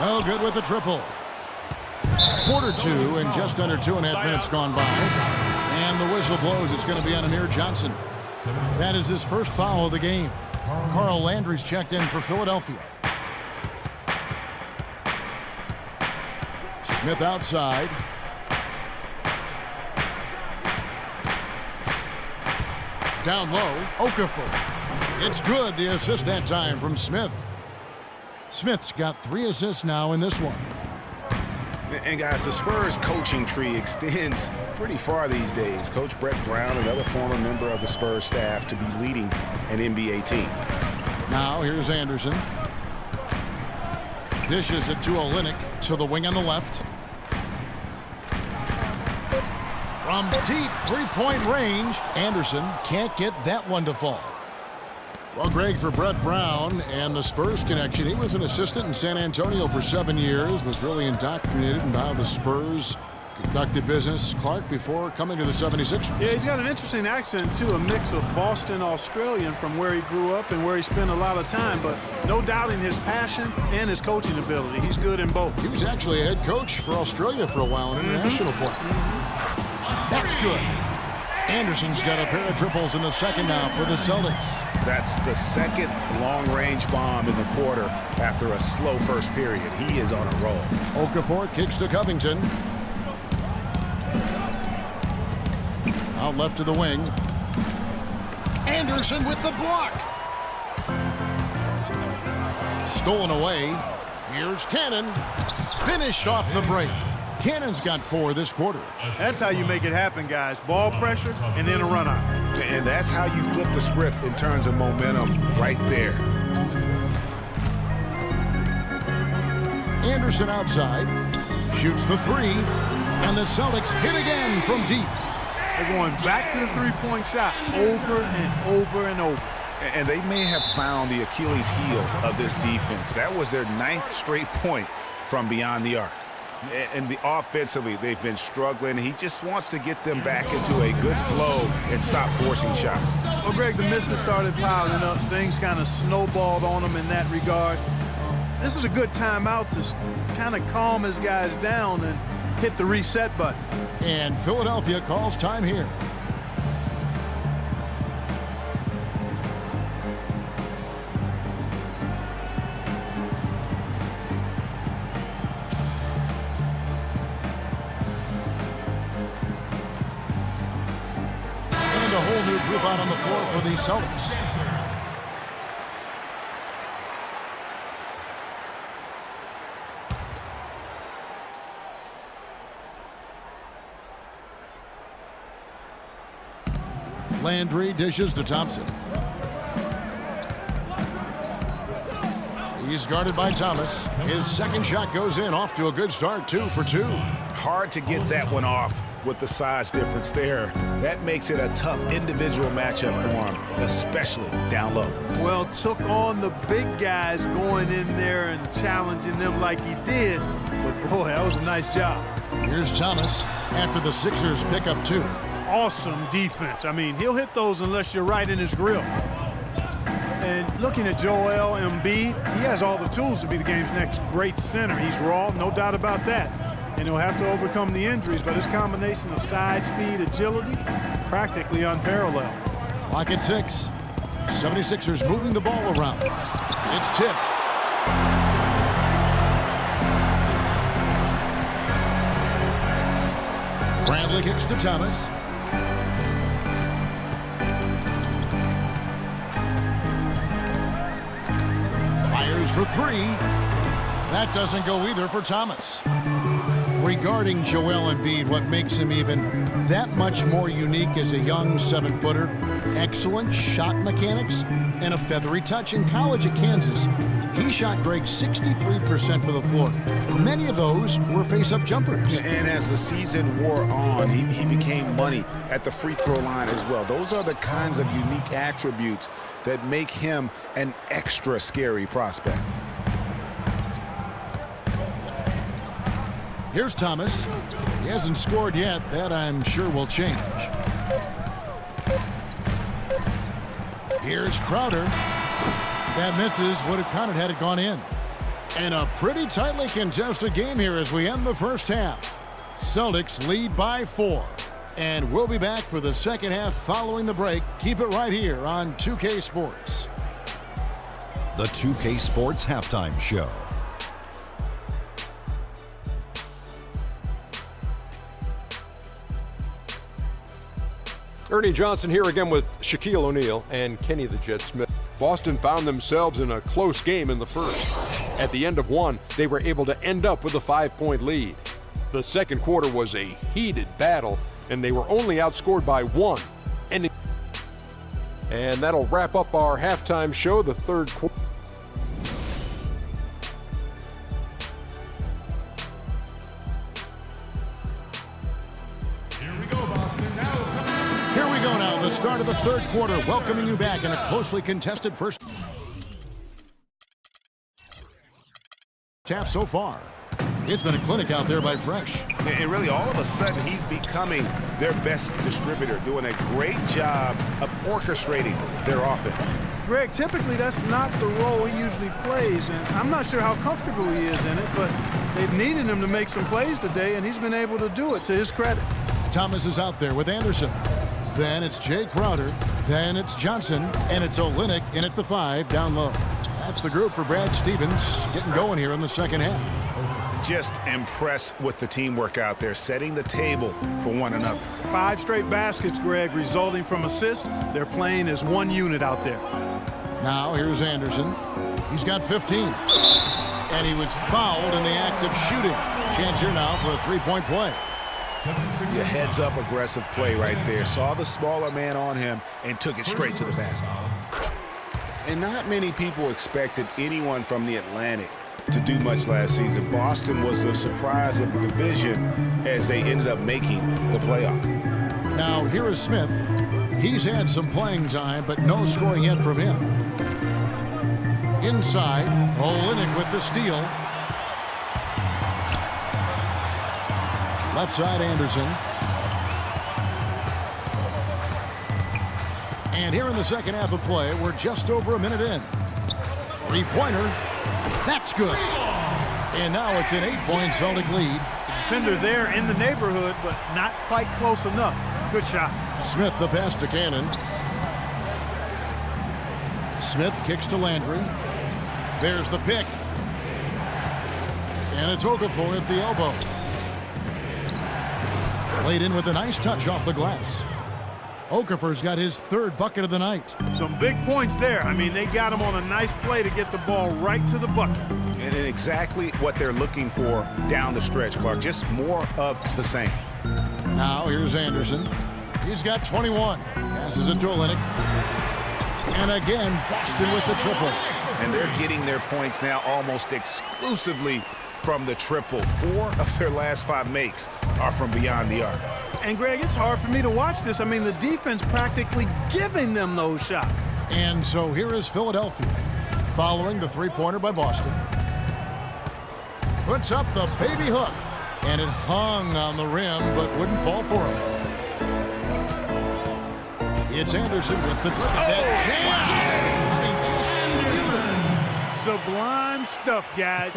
No good with the triple. Quarter two and just under 2.5 minutes gone by. And the whistle blows. It's going to be on Amir Johnson. That is his first foul of the game. Carl Landry's checked in for Philadelphia. Smith outside. Down low, Okafor. It's good, the assist that time from Smith. Smith's got 3 assists now in this one. And guys, the Spurs coaching tree extends pretty far these days. Coach Brett Brown, another former member of the Spurs staff, to be leading an NBA team. Now here's Anderson. Dishes it to Olynyk to the wing on the left. From deep three-point range, Anderson can't get that one to fall. Well, Greg, for Brett Brown and the Spurs connection, he was an assistant in San Antonio for 7 years, was really indoctrinated in how the Spurs conducted business, Clark, before coming to the 76ers. Yeah, he's got an interesting accent, too, a mix of Boston Australian from where he grew up and where he spent a lot of time, but no doubting his passion and his coaching ability. He's good in both. He was actually a head coach for Australia for a while in international play. That's good. Anderson's got a pair of triples in the second now for the Celtics. That's the second long-range bomb in the quarter after a slow first period. He is on a roll. Okafor kicks to Covington. Out left to the wing. Anderson with the block. Stolen away. Here's Cannon. Finished off the break. Cannon's got 4 this quarter. That's how you make it happen, guys. Ball pressure and then a run out. And that's how you flip the script in terms of momentum right there. Anderson outside. Shoots the 3. And the Celtics hit again from deep. They're going back to the three-point shot over and over and over. And they may have found the Achilles heel of this defense. That was their 9th straight point from beyond the arc. And offensively, they've been struggling. He just wants to get them back into a good flow and stop forcing shots. Well, Greg, the misses started piling up. Things kind of snowballed on them in that regard. This is a good timeout to kind of calm his guys down and hit the reset button. And Philadelphia calls time here. A whole new group out on the floor for the Celtics. Landry dishes to Thompson. He's guarded by Thomas. His second shot goes in, off to a good start, 2 for 2. Hard to get that one off with the size difference there. That makes it a tough individual matchup for him, especially down low. Well, took on the big guys going in there and challenging them like he did. But, boy, that was a nice job. Here's Thomas after the Sixers pick up 2. Awesome defense. I mean, he'll hit those unless you're right in his grill. And looking at Joel Embiid, he has all the tools to be the game's next great center. He's raw, no doubt about that. And he'll have to overcome the injuries, but his combination of side speed, agility, practically unparalleled. Clock at 6. 76ers moving the ball around. It's tipped. Bradley kicks to Thomas. Fires for 3. That doesn't go either for Thomas. Regarding Joel Embiid, what makes him even that much more unique as a young 7-footer, excellent shot mechanics and a feathery touch. In college at Kansas, he shot Greg 63% for the floor. Many of those were face-up jumpers. And as the season wore on, he became money at the free throw line as well. Those are the kinds of unique attributes that make him an extra scary prospect. Here's Thomas. He hasn't scored yet. That, I'm sure, will change. Here's Crowder. That misses. Would have counted had it gone in. And a pretty tightly contested game here as we end the first half. Celtics lead by 4. And we'll be back for the second half following the break. Keep it right here on 2K Sports. The 2K Sports Halftime Show. Ernie Johnson here again with Shaquille O'Neal and Kenny the Jet Smith. Boston found themselves in a close game in the first. At the end of one, they were able to end up with a 5-point lead. The second quarter was a heated battle, and they were only outscored by 1. And that'll wrap up our halftime show, the third quarter. The start of the third quarter, welcoming you back in a closely contested first half so far. It's been a clinic out there by Fresh. And really, all of a sudden, he's becoming their best distributor, doing a great job of orchestrating their offense. Greg, typically that's not the role he usually plays, and I'm not sure how comfortable he is in it, but they've needed him to make some plays today, and he's been able to do it to his credit. Thomas is out there with Anderson. Then it's Jay Crowder. Then it's Johnson. And it's Olynyk in at the 5 down low. That's the group for Brad Stevens getting going here in the second half. Just impressed with the teamwork out there, setting the table for one another. 5 straight baskets, Greg, resulting from assists. They're playing as one unit out there. Now here's Anderson. He's got 15. And he was fouled in the act of shooting. Chance here now for a 3-point play. The heads-up aggressive play right there. Saw the smaller man on him and took it straight to the basket. And not many people expected anyone from the Atlantic to do much last season. Boston was the surprise of the division as they ended up making the playoffs. Now here is Smith. He's had some playing time, but no scoring yet from him. Inside, Olynyk with the steal. Left side, Anderson. And here in the second half of play, we're just over a minute in. 3-pointer. That's good. And now it's an 8-point Celtic lead. Defender there in the neighborhood, but not quite close enough. Good shot. Smith the pass to Cannon. Smith kicks to Landry. There's the pick. And it's Okafor at the elbow. Played in with a nice touch off the glass. Okafor's got his 3rd bucket of the night. Some big points there. I mean, they got him on a nice play to get the ball right to the bucket. And exactly what they're looking for down the stretch, Clark. Just more of the same. Now here's Anderson. He's got 21. Passes it to Olynyk. And again, Boston with the triple. And they're getting their points now almost exclusively from the triple. 4 of their last 5 makes are from beyond the arc. And Greg, it's hard for me to watch this. I mean, the defense practically giving them those shots. And so here is Philadelphia, following the 3-pointer by Boston. Puts up the baby hook, and it hung on the rim, but wouldn't fall for him. It's Anderson with the Sublime stuff, guys.